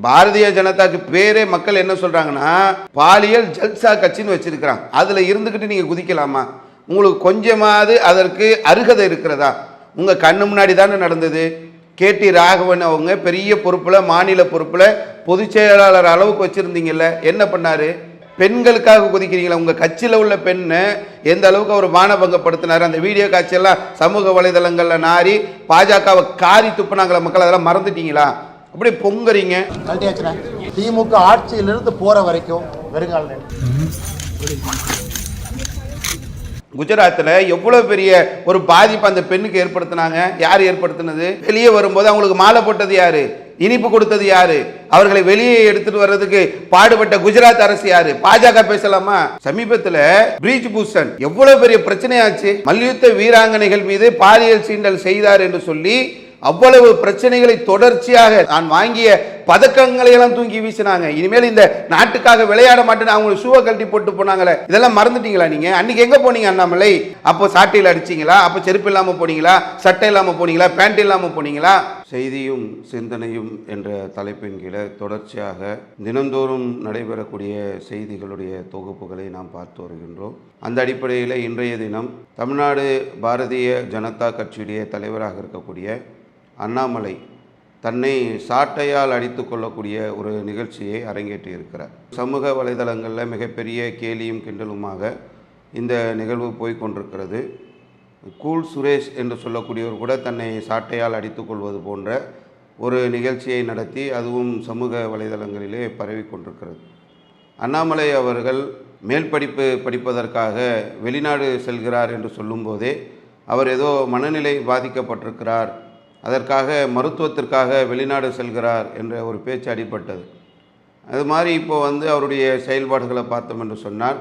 பாரதிய ஜனதாக்கு பேரே மக்கள் என்ன சொல்றாங்கன்னா பாலியல் ஜல்சா கட்சின்னு வச்சிருக்கிறாங்க. அதுல இருந்துகிட்டு நீங்க குதிக்கலாமா? உங்களுக்கு கொஞ்சமாவது அதற்கு அருகதை இருக்கிறதா? உங்க கண்ணு முன்னாடி தானே நடந்தது. கேடி ராகவன் அவங்க பெரிய பொறுப்புல, மாநில பொறுப்புல, பொதுச் செயலாளர் அளவுக்கு வச்சிருந்தீங்கல்ல, என்ன பண்ணாரு? பெண்களுக்காக குதிக்கிறீங்களா? உங்க கட்சியில் உள்ள பெண்ணு எந்த அளவுக்கு அவர் மானபங்கப்படுத்தினார். அந்த வீடியோ காட்சியெல்லாம் சமூக வலைதளங்கள்ல நாரி பாஜகவை காரி துப்புனாங்களா மக்கள், அதெல்லாம் மறந்துட்டீங்களா? அப்படி பொங்குறீங்க. திமுக ஆட்சியிலிருந்து போற வரைக்கும் வருங்கால குஜராத்தில் எவ்வளவு பெரிய ஒரு பாதிப்பு அந்த பெண்ணுக்கு ஏற்படுத்தினாங்க. யார் ஏற்படுத்தினது? வெளியே வரும்போது அவங்களுக்கு மாலை போட்டது யாரு? இனிப்பு கொடுத்தது யாரு? அவர்களை வெளியே எடுத்துட்டு வர்றதுக்கு பாடுபட்ட குஜராத் அரசு யாரு? பாஜக பேசலாமா? சமீபத்தில் பிரீஜ் பூஷன் எவ்வளவு பெரிய பிரச்சனையாச்சு. மல்யுத்த வீராங்கனைகள் மீது பாலியல் சீண்டல் செய்தார் என்று சொல்லி அவ்வளவு பிரச்சனைகளை தொடர்ச்சியாக நான் வாங்கிய பதக்கங்களை எல்லாம் தூக்கி வீசினாங்க. இனிமேல் இந்த நாட்டுக்காக விளையாட மாட்டேன்னு அவங்க ஷூவை கழட்டி போட்டு போனாங்களே, இதெல்லாம் மறந்துட்டீங்களா நீங்க? அன்னைக்கு எங்க போனீங்க அண்ணாமலை? அப்போ சாட்டையில் அடிச்சீங்களா? அப்போ செருப்பு இல்லாம போனீங்களா? சட்டை இல்லாம போனீங்களா? பேண்ட் இல்லாம போனீங்களா? செய்தியும் சிந்தனையும் என்ற தலைப்பின் கீழே தொடர்ச்சியாக தினந்தோறும் நடைபெறக்கூடிய செய்திகளுடைய தொகுப்புகளை நாம் பார்த்து வருகின்றோம். அந்த அடிப்படையில் இன்றைய தினம் தமிழ்நாடு பாரதிய ஜனதா கட்சியுடைய தலைவராக இருக்கக்கூடிய அண்ணாமலை தன்னை சாட்டையால் அடித்து கொள்ளக்கூடிய ஒரு நிகழ்ச்சியை அரங்கேற்றி இருக்கிறார். சமூக வலைதளங்களில் மிகப்பெரிய கேலியும் கிண்டலுமாக இந்த நிகழ்வு போய்கொண்டிருக்கிறது. கூல் சுரேஷ் என்று சொல்லக்கூடியவர் கூட தன்னை சாட்டையால் அடித்து கொள்வது போன்ற ஒரு நிகழ்ச்சியை நடத்தி அதுவும் சமூக வலைதளங்களிலே பரவி கொண்டிருக்கிறது. அண்ணாமலை அவர்கள் மேல் படிப்பு படிப்பதற்காக வெளிநாடு செல்கிறார் என்று சொல்லும்போதே அவர் ஏதோ மனநிலை பாதிக்கப்பட்டிருக்கிறார், அதற்காக மருத்துவத்திற்காக வெளிநாடு செல்கிறார் என்ற ஒரு பேச்சு அடிபட்டது. அது மாதிரி இப்போ அவருடைய செயல்பாடுகளை பார்த்தோம் என்று சொன்னால்,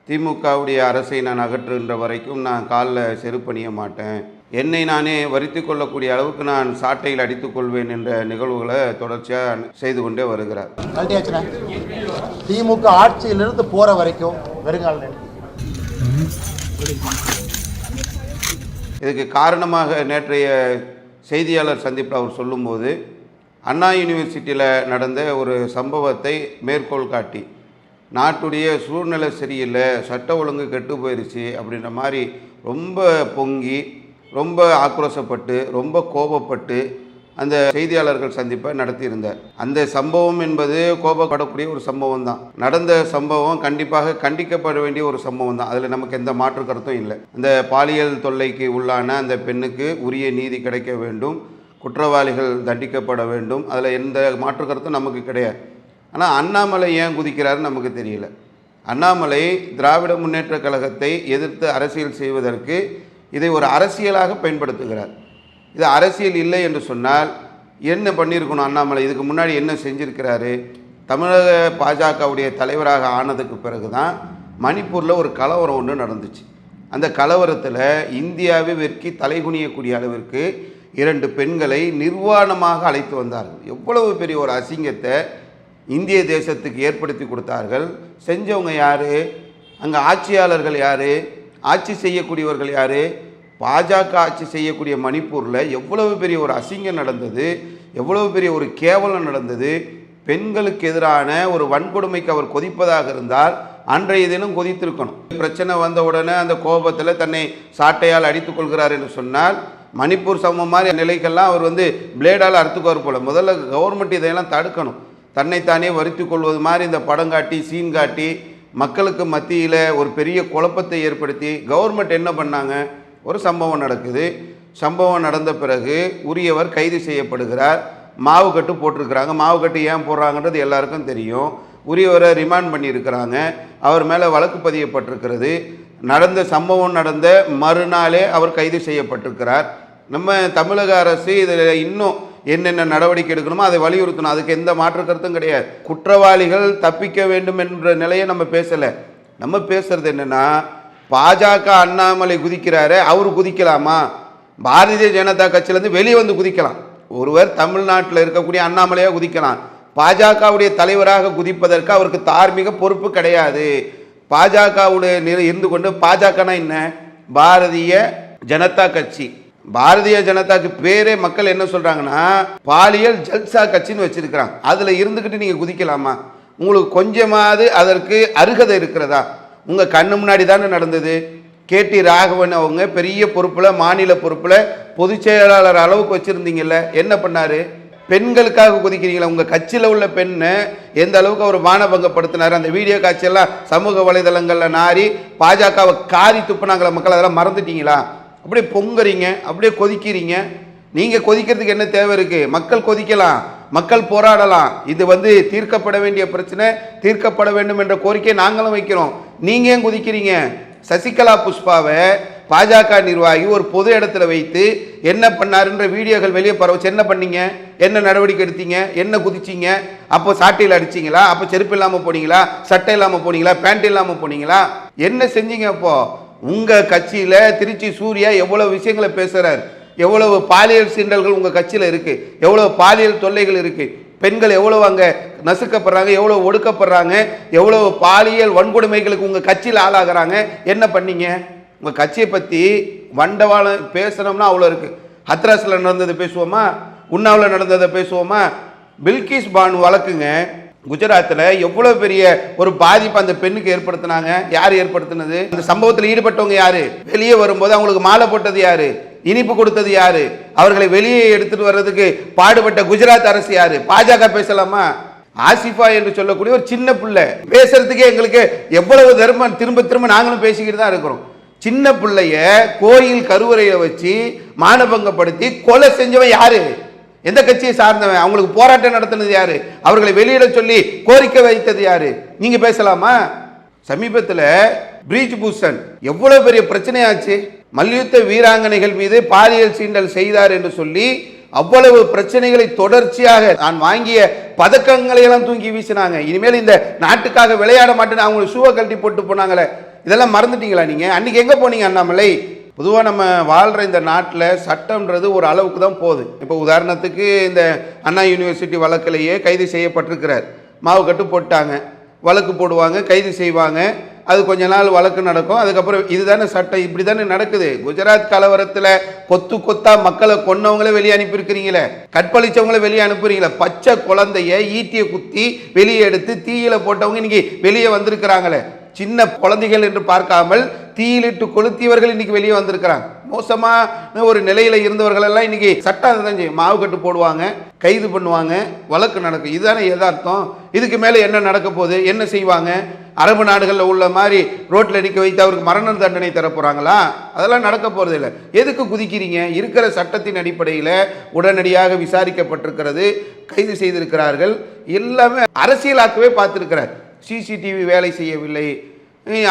திமுகவுடைய அரசை நான் அகற்றுகின்ற வரைக்கும் நான் காலில் செருப்பணிய மாட்டேன், என்னை நானே வருத்தி கொள்ளக்கூடிய அளவுக்கு நான் சாட்டையில் அடித்துக் கொள்வேன் என்ற நிகழ்வுகளை தொடர்ச்சியாக செய்து கொண்டே வருகிறார். திமுக ஆட்சியிலிருந்து போற வரைக்கும் வருங்கால இதுக்கு காரணமாக நேற்றைய செய்தியாளர் சந்திப்பில் அவர் சொல்லும்போது, அண்ணா யூனிவர்சிட்டியில் நடந்த ஒரு சம்பவத்தை மேற்கோள் காட்டி நாட்டுடைய சூழ்நிலை சரியில்லை, சட்ட ஒழுங்கு கெட்டு போயிடுச்சு அப்படின்ற மாதிரி ரொம்ப பொங்கி, ரொம்ப ஆக்ரோஷப்பட்டு, ரொம்ப கோபப்பட்டு அந்த செய்தியாளர்கள் சந்திப்பை நடத்தியிருந்தார். அந்த சம்பவம் என்பது கோபப்படக்கூடிய ஒரு சம்பவம் தான். நடந்த சம்பவம் கண்டிப்பாக கண்டிக்கப்பட வேண்டிய ஒரு சம்பவம் தான். அதில் நமக்கு எந்த மாற்று கருத்தும் இல்லை. அந்த பாலியல் தொல்லைக்கு உள்ளான அந்த பெண்ணுக்கு உரிய நீதி கிடைக்க வேண்டும், குற்றவாளிகள் தண்டிக்கப்பட வேண்டும், அதில் எந்த மாற்று கருத்தும் நமக்கு கிடையாது. ஆனால் அண்ணாமலை ஏன் குதிக்கிறாருன்னு நமக்கு தெரியல. அண்ணாமலை திராவிட முன்னேற்ற கழகத்தை எதிர்த்து அரசியல் செய்வதற்கு இதை ஒரு அரசியலாக பயன்படுத்துகிறார். இது அரசியல் இல்லை என்று சொன்னால் என்ன பண்ணியிருக்கணும் அண்ணாமலை? இதுக்கு முன்னாடி என்ன செஞ்சிருக்கிறாரு? தமிழக பாஜகவுடைய தலைவராக ஆனதுக்கு பிறகு தான் மணிப்பூரில் ஒரு கலவரம் ஒன்று நடந்துச்சு. அந்த கலவரத்தில் இந்தியாவை வெறுக்கி தலைகுனியக்கூடிய அளவிற்கு 2 பெண்களை நிர்வாணமாக அழைத்து வந்தார்கள். எவ்வளவு பெரிய ஒரு அசிங்கத்தை இந்திய தேசத்துக்கு ஏற்படுத்தி கொடுத்தார்கள். செஞ்சவங்க யார்? அங்கே ஆட்சியாளர்கள் யார்? ஆட்சி செய்யக்கூடியவர்கள் யார்? பாஜக ஆட்சி செய்யக்கூடிய மணிப்பூரில் எவ்வளவு பெரிய ஒரு அசிங்கம் நடந்தது, எவ்வளவு பெரிய ஒரு கேவலம் நடந்தது. பெண்களுக்கு எதிரான ஒரு வன்கொடுமைக்கு அவர் கொதிப்பதாக இருந்தால் அன்றைய தினம் கொதித்திருக்கணும். பிரச்சனை வந்த உடனே அந்த கோபத்தில் தன்னை சாட்டையால் அடித்துக் கொள்கிறார் என்று சொன்னால், மணிப்பூர் சமம் மாதிரி நிலைக்கெல்லாம் அவர் பிளேடால் அறுத்துக்குவார் போல. முதல்ல கவர்மெண்ட் இதையெல்லாம் தடுக்கணும். தன்னைத்தானே வருத்தி கொள்வது மாதிரி இந்த படம் காட்டி, சீன் காட்டி, மக்களுக்கு மத்தியில் ஒரு பெரிய குழப்பத்தை ஏற்படுத்தி கவர்மெண்ட் என்ன பண்ணாங்க? ஒரு சம்பவம் நடக்குது. சம்பவம் நடந்த பிறகு உரியவர் கைது செய்யப்படுகிறார். மாவு கட்டு போட்டிருக்கிறாங்க. மாவு கட்டு ஏன் போடுறாங்கன்றது எல்லாருக்கும் தெரியும். உரியவரை ரிமாண்ட் பண்ணியிருக்கிறாங்க. அவர் மேலே வழக்கு பதியப்பட்டிருக்கிறது. நடந்த சம்பவம் நடந்த மறுநாளே அவர் கைது செய்யப்பட்டிருக்கிறார். நம்ம தமிழக அரசு இதில் இன்னும் என்னென்ன நடவடிக்கை எடுக்கணுமோ அதை வலியுறுத்தணும். அதுக்கு எந்த மாற்று கருத்தும் கிடையாது. குற்றவாளிகள் தப்பிக்க வேண்டும் என்ற நிலையை நம்ம பேசலை. நம்ம பேசுறது என்னென்னா, பாஜக அண்ணாமலை குதிக்கிறாரு, அவர் குதிக்கலாமா? பாரதிய ஜனதா கட்சியிலேருந்து வெளியே வந்து குதிக்கலாம். ஒருவர் தமிழ்நாட்டில் இருக்கக்கூடிய அண்ணாமலையாக குதிக்கலாம். பாஜகவுடைய தலைவராக குதிப்பதற்கு அவருக்கு தார்மீக பொறுப்பு கிடையாது. பாஜகவுடைய இருந்து கொண்டு, பாஜகனா என்ன? பாரதிய ஜனதா கட்சி. பாரதிய ஜனதாக்கு பேரே மக்கள் என்ன சொல்றாங்கன்னா பாலியல் ஜல்சா கட்சின்னு வச்சிருக்கிறாங்க. அதுல இருந்துகிட்டு நீங்க குதிக்கலாமா? உங்களுக்கு கொஞ்சமாவது அதற்கு அருகதை இருக்கிறதா? உங்க கண்ணு முன்னாடி தானே நடந்தது. கேடி ராகவன் அவங்க பெரிய பொறுப்புல, மாநில பொறுப்புல, பொதுச் செயலாளர் அளவுக்கு வச்சிருந்தீங்கல்ல, என்ன பண்ணாரு? பெண்களுக்காக குதிக்கிறீங்களா? உங்க கட்சியில் உள்ள பெண்ணை எந்த அளவுக்கு அவர் மானபங்கப்படுத்தினார்? அந்த வீடியோ காட்சியெல்லாம் சமூக வலைதளங்கள்ல நாரி பாஜகவை காரி துப்புனாங்கள மக்கள், அதெல்லாம் மறந்துட்டீங்களா? அப்படியே பொங்குறீங்க, அப்படியே கொதிக்கிறீங்க. நீங்க கொதிக்கிறதுக்கு என்ன தேவை இருக்கு? மக்கள் கொதிக்கலாம், மக்கள் போராடலாம். இது தீர்க்கப்பட வேண்டிய பிரச்சனை, தீர்க்கப்பட வேண்டும் என்ற கோரிக்கையை நாங்களும் வைக்கிறோம். நீங்க ஏன் குதிக்கிறீங்க? சசிகலா புஷ்பாவை பாஜக நிர்வாகி ஒரு பொது இடத்துல வைத்து என்ன பண்ணாருன்ற வீடியோக்கள் வெளியே பரவச்சு. என்ன பண்ணீங்க? என்ன நடவடிக்கை எடுத்தீங்க? என்ன குதிச்சிங்க? அப்போ சாட்டையில் அடிச்சிங்களா? அப்போ செருப்பு இல்லாமல் போனீங்களா? சட்டை இல்லாமல் போனீங்களா? பேண்ட் இல்லாமல் போனீங்களா? என்ன செஞ்சீங்க? அப்போ உங்க கட்சியில திருச்சி சூர்யா எவ்வளவு விஷயங்களை பேசுறாரு, எவ்வளவு பாலியல் சீண்டல்கள் உங்க கட்சியில இருக்கு, எவ்வளவு பாலியல் தொல்லைகள் இருக்கு, பெண்கள் எவ்வளவு அங்க நசுக்கப்படுறாங்க, எவ்வளவு ஒடுக்கப்படுறாங்க, எவ்வளவு பாலியல் வன்கொடுமைகளுக்கு உங்க கட்சியில் ஆளாகிறாங்க. என்ன பண்ணீங்க? உங்க கட்சியை பத்தி வண்டவாளம் பேசணும்னா அவ்வளோ இருக்கு. ஹத்ராஸ்ல நடந்ததை பேசுவோமா? உன்னாவில் நடந்ததை பேசுவோமா? பில்கிஸ் பானு வழக்குங்க, குஜராத்தில் எவ்வளோ பெரிய ஒரு பாதிப்பு அந்த பெண்ணுக்கு ஏற்படுத்தினாங்க. யார் ஏற்படுத்தினது? அந்த சம்பவத்தில் ஈடுபட்டவங்க யாரு? வெளியே வரும்போது அவங்களுக்கு மாலை போட்டது யாரு? இனிப்பு கொடுத்தது யாரு? அவர்களை வெளியே எடுத்துட்டு வர்றதுக்கு பாடுபட்ட குஜராத் அரசு யாரு? பாஜக பேசலாமா? ஆசிஃபா என்று சொல்லக்கூடிய ஒரு சின்ன பிள்ளை பேசுறதுக்கே எங்களுக்கு எவ்வளவு தர்மம் திரும்ப திரும்ப நாங்களும் பேசிக்கிட்டு தான் இருக்கிறோம். சின்ன பிள்ளைய கோயில் கருவறையை வச்சு மானபங்கப்படுத்தி கொலை செஞ்சவன் யாரு? எந்த கட்சியை சார்ந்தவன்? அவங்களுக்கு போராட்டம் நடத்தினது யாரு? அவர்களை வெளியிட சொல்லி கோரிக்கை வைத்தது யாரு? நீங்க பேசலாமா? சமீபத்தில் பிரீச் பூஷன் எவ்வளவு பெரிய பிரச்சனையாச்சு. மல்யுத்த வீராங்கனைகள் மீது பாலியல் சீண்டல் செய்தார் என்று சொல்லி அவ்வளவு பிரச்சனைகளை தொடர்ச்சியாக நான் வாங்கிய பதக்கங்களை எல்லாம் தூக்கி வீசினாங்க. இனிமேல் இந்த நாட்டுக்காக விளையாட மாட்டேன்னு அவங்க ஷூவை கழட்டி போட்டு போனாங்களே, இதெல்லாம் மறந்துட்டீங்களா நீங்க? அன்னைக்கு எங்க போனீங்க அண்ணாமலை? பொதுவாக நம்ம வாழ்கிற இந்த நாட்டில் சட்டம்ன்றது ஒரு அளவுக்கு தான் போகுது. இப்போ உதாரணத்துக்கு இந்த அண்ணா யூனிவர்சிட்டி வழக்கிலேயே கைது செய்யப்பட்டிருக்கிறார். மாவு கட்டு போட்டாங்க, வழக்கு போடுவாங்க, கைது செய்வாங்க, அது கொஞ்ச நாள் வழக்கு நடக்கும், அதுக்கப்புறம் இதுதானே சட்டம், இப்படி தானே நடக்குது. குஜராத் கலவரத்தில் கொத்து கொத்தா மக்களை கொன்னவங்களே வெளியே அனுப்பியிருக்கிறீங்களே, கற்பழிச்சவங்கள வெளியே அனுப்புறீங்களே, பச்சை குழந்தைய ஈட்டியை குத்தி வெளியே எடுத்து தீயில போட்டவங்க இன்னைக்கு வெளியே வந்திருக்கிறாங்களே. சின்ன குழந்தைகள் என்று பார்க்காமல் தீயிலிட்டு கொளுத்தியவர்கள் இன்னைக்கு வெளியே வந்திருக்கிறாங்க. மோசமான ஒரு நிலையில இருந்தவர்கள் எல்லாம் இன்னைக்கு சட்டம் தான் செய்யும். மாவு கட்டு போடுவாங்க, கைது பண்ணுவாங்க, வழக்கு நடக்கும். இதுதானே யதார்த்தம். இதுக்கு மேலே என்ன நடக்க போகுது? என்ன செய்வாங்க? அரபு நாடுகளில் உள்ள மாதிரி ரோட்டில் நிற்க வைத்து அவருக்கு மரண தண்டனை தர போகிறாங்களா? அதெல்லாம் நடக்க போகிறது இல்லை. எதுக்கு குதிக்கிறீங்க? இருக்கிற சட்டத்தின் அடிப்படையில் உடனடியாக விசாரிக்கப்பட்டிருக்கிறது, கைது செய்திருக்கிறார்கள். எல்லாமே அரசியலாக்கவே பார்த்துருக்கிறார். சிசிடிவி வேலை செய்யவில்லை.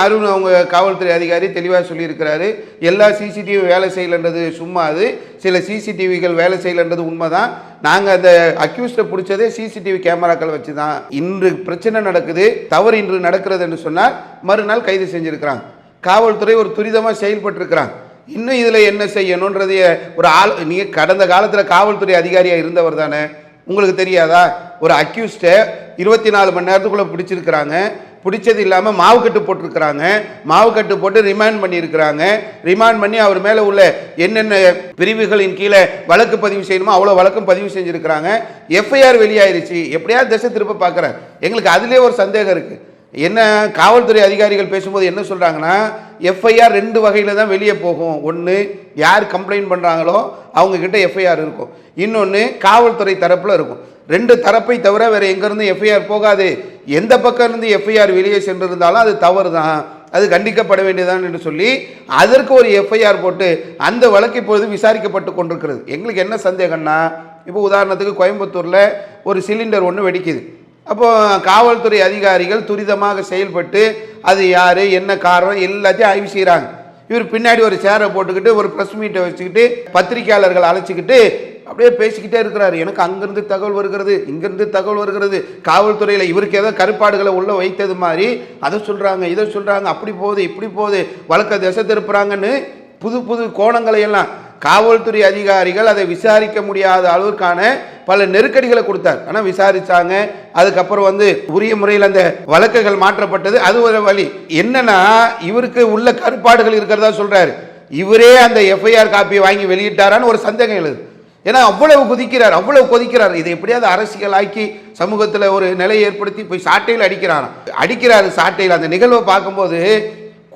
அருண் அவங்க காவல்துறை அதிகாரி தெளிவாக சொல்லியிருக்கிறாரு. எல்லா சிசிடிவி வேலை செய்யலைன்றது சும்மா, அது சில சிசிடிவிகள் வேலை செய்யலைன்றது உண்மைதான். நாங்கள் அந்த அக்யூஸ்டை பிடிச்சதே சிசிடிவி கேமராக்கள் வச்சு தான். இன்று பிரச்சனை நடக்குது, தவறு இன்று நடக்கிறது என்று சொன்னால் மறுநாள் கைது செஞ்சுருக்கிறாங்க. காவல்துறை ஒரு துரிதமாக செயல்பட்டுருக்கிறாங்க. இன்னும் இதில் என்ன செய்யணுன்றது ஒரு ஆள், நீங்கள் கடந்த காலத்தில் காவல்துறை அதிகாரியாக இருந்தவர் தானே, உங்களுக்கு தெரியாதா? ஒரு அக்யூஸ்டை 24 மணி நேரத்துக்குள்ளே பிடிச்சிருக்கிறாங்க. பிடிச்சது இல்லாமல் மாவு கட்டு போட்டிருக்கிறாங்க. மாவு கட்டு போட்டு ரிமாண்ட் பண்ணியிருக்கிறாங்க. ரிமாண்ட் பண்ணி அவர் மேலே உள்ள என்னென்ன பிரிவுகளின் கீழே வழக்கு பதிவு செய்யணுமோ அவ்வளோ வழக்கும் பதிவு செஞ்சுருக்கிறாங்க. எஃப்ஐஆர் வெளியாயிருச்சு. எப்படியாவது திசை திருப்ப பார்க்குறேன். எங்களுக்கு அதிலே ஒரு சந்தேகம் இருக்குது. என்ன காவல்துறை அதிகாரிகள் பேசும்போது என்ன சொல்கிறாங்கன்னா, எஃப்ஐஆர் 2 வகையில் தான் வெளியே போகும். ஒன்று, யார் கம்ப்ளைண்ட் பண்ணுறாங்களோ அவங்கக்கிட்ட எஃப்ஐஆர் இருக்கும். இன்னொன்று காவல்துறை தரப்பில் இருக்கும். 2 தரப்பை தவிர வேறு எங்கேருந்து எஃப்ஐஆர் போகாது. எந்த பக்கம் இருந்து எஃப்ஐஆர் வெளியே சென்றிருந்தாலும் அது தவறு தான், அது கண்டிக்கப்பட வேண்டியதான் என்று சொல்லி அதற்கு ஒரு எஃப்ஐஆர் போட்டு அந்த வழக்கு இப்பொழுது விசாரிக்கப்பட்டு கொண்டிருக்கிறது. எங்களுக்கு என்ன சந்தேகம்னா, இப்போ உதாரணத்துக்கு கோயம்புத்தூரில் ஒரு சிலிண்டர் ஒன்று வெடிக்குது. அப்போ காவல்துறை அதிகாரிகள் துரிதமாக செயல்பட்டு அது யார், என்ன காரணம் எல்லாத்தையும் ஆய்வு செய்கிறாங்க. இவர் பின்னாடி ஒரு சேரை போட்டுக்கிட்டு ஒரு ப்ரெஸ் மீட்டை வச்சுக்கிட்டு பத்திரிகையாளர்கள் அழைச்சிக்கிட்டு அப்படியே பேசிக்கிட்டே இருக்கிறாரு. எனக்கு அங்கிருந்து தகவல் வருகிறது, இங்கிருந்து தகவல் வருகிறது, காவல்துறையில் இவருக்கு ஏதோ கருப்பாடுகளை உள்ள வைத்தது மாதிரி அதை சொல்கிறாங்க, இதை சொல்கிறாங்க, அப்படி போகுது இப்படி போகுது, வழக்கை திசை திருப்புறாங்கன்னு புது புது கோணங்களை எல்லாம் காவல்துறை அதிகாரிகள் அதை விசாரிக்க முடியாத அளவுக்கான பல நெருக்கடிகளை கொடுத்தார். ஆனால் விசாரிச்சாங்க. அதுக்கப்புறம் உரிய முறையில் அந்த வழக்குகள் மாற்றப்பட்டது. அது ஒரு வழி. என்னன்னா, இவருக்கு உள்ள கருப்பாடுகள் இருக்கிறதா சொல்றாரு. இவரே அந்த எஃப்ஐஆர் காப்பியை வாங்கி வெளியிட்டாரான்னு ஒரு சந்தேகம் எழுது. ஏன்னா அவ்வளவு கொதிக்கிறார். இதை எப்படியாவது அரசியலாக்கி சமூகத்தில் ஒரு நிலையை ஏற்படுத்தி போய் சாட்டையில் அடிக்கிறாரு சாட்டையில். அந்த நிகழ்வை பார்க்கும்போது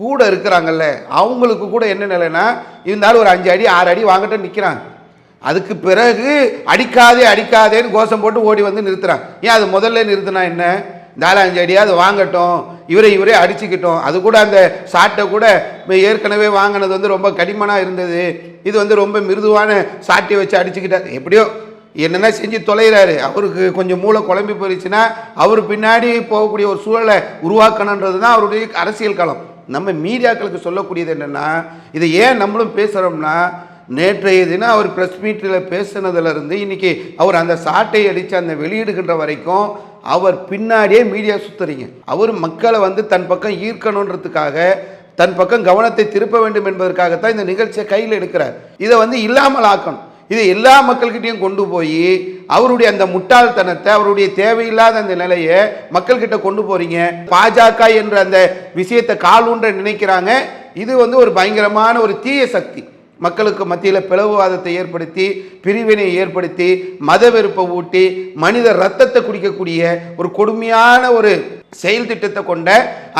கூட இருக்கிறாங்கல்ல அவங்களுக்கு கூட என்ன நிலைன்னா, இருந்தாலும் ஒரு 5 அடி 6 அடி வாங்கிட்டு நிற்கிறாங்க. அதுக்கு பிறகு அடிக்காதேன்னு கோஷம் போட்டு ஓடி வந்து நிறுத்துறாங்க. ஏன் அது முதல்ல நிறுத்தினா என்ன, 4-5 அடியாவது வாங்கட்டும், இவரே அடிச்சுக்கிட்டோம். அது கூட அந்த சாட்டை கூட ஏற்கனவே வாங்கினது வந்து ரொம்ப கடிமனாக இருந்தது, இது வந்து ரொம்ப மிருதுவான சாட்டை வச்சு அடிச்சுக்கிட்டார். எப்படியோ என்னென்ன செஞ்சு தொலைகிறாரு. அவருக்கு கொஞ்சம் மூளை குழம்பி போயிடுச்சுன்னா அவர் பின்னாடி போகக்கூடிய ஒரு சூழலை உருவாக்கணுன்றது தான் அவருடைய அரசியல் களம். நம்ம மீடியாக்களுக்கு சொல்லக்கூடியது என்னென்னா, இதை ஏன் நம்மளும் பேசுகிறோம்னா, நேற்றைய தினம் அவர் ப்ரெஸ் மீட்டில் பேசுனதுலேருந்து இன்றைக்கி அவர் அந்த சாட்டை அடித்து அந்த வெளியிடுகின்ற வரைக்கும் அவர் பின்னாடியே மீடியா சுற்றுறீங்க. அவர் மக்களை வந்து தன் பக்கம் ஈர்க்கணுன்றதுக்காக, தன் பக்கம் கவனத்தை திருப்ப வேண்டும் என்பதற்காகத்தான் இந்த நிகழ்ச்சியை கையில் எடுக்கிறார். இதை வந்து இல்லாமல் ஆக்கணும். இதை எல்லா மக்கள்கிட்டையும் கொண்டு போய் அவருடைய அந்த முட்டாள்தனத்தை, அவருடைய தேவையில்லாத அந்த நிலையை மக்கள்கிட்ட கொண்டு போறீங்க. பாஜக என்ற அந்த விஷயத்தை காலூன்ற நினைக்கிறாங்க. இது வந்து ஒரு பயங்கரமான ஒரு தீய சக்தி. மக்களுக்கு மத்தியில் பிளவுவாதத்தை ஏற்படுத்தி, பிரிவினை ஏற்படுத்தி, மத வெறுப்பை ஊட்டி, மனித ரத்தத்தை குடிக்கக்கூடிய ஒரு கொடுமையான ஒரு செயல் திட்டத்தை கொண்ட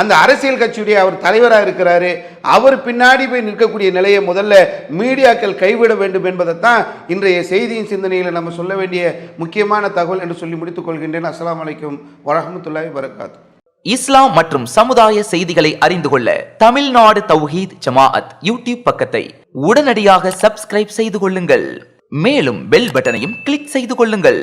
அந்த அரசியல் கட்சியுடைய அவர் தலைவராக இருக்கிறாரு. அவர் பின்னாடி போய் நிற்கக்கூடிய நிலையை முதல்ல மீடியாக்கள் கைவிட வேண்டும் என்பதைத்தான் இன்றைய செய்தியின் சிந்தனையில் நம்ம சொல்ல வேண்டிய முக்கியமான தகவல் என்று சொல்லி முடித்துக் கொள்கின்றேன். அஸ்ஸலாமு அலைக்கும் வரஹ்மத்துல்லாஹி வபரகாத்துஹு. இஸ்லாம் மற்றும் சமுதாய செய்திகளை அறிந்து கொள்ள தமிழ்நாடு தௌஹீத் ஜமாஅத் யூடியூப் பக்கத்தை உடனடியாக சப்ஸ்கிரைப் செய்து கொள்ளுங்கள். மேலும் பெல் பட்டனையும் கிளிக் செய்து கொள்ளுங்கள்.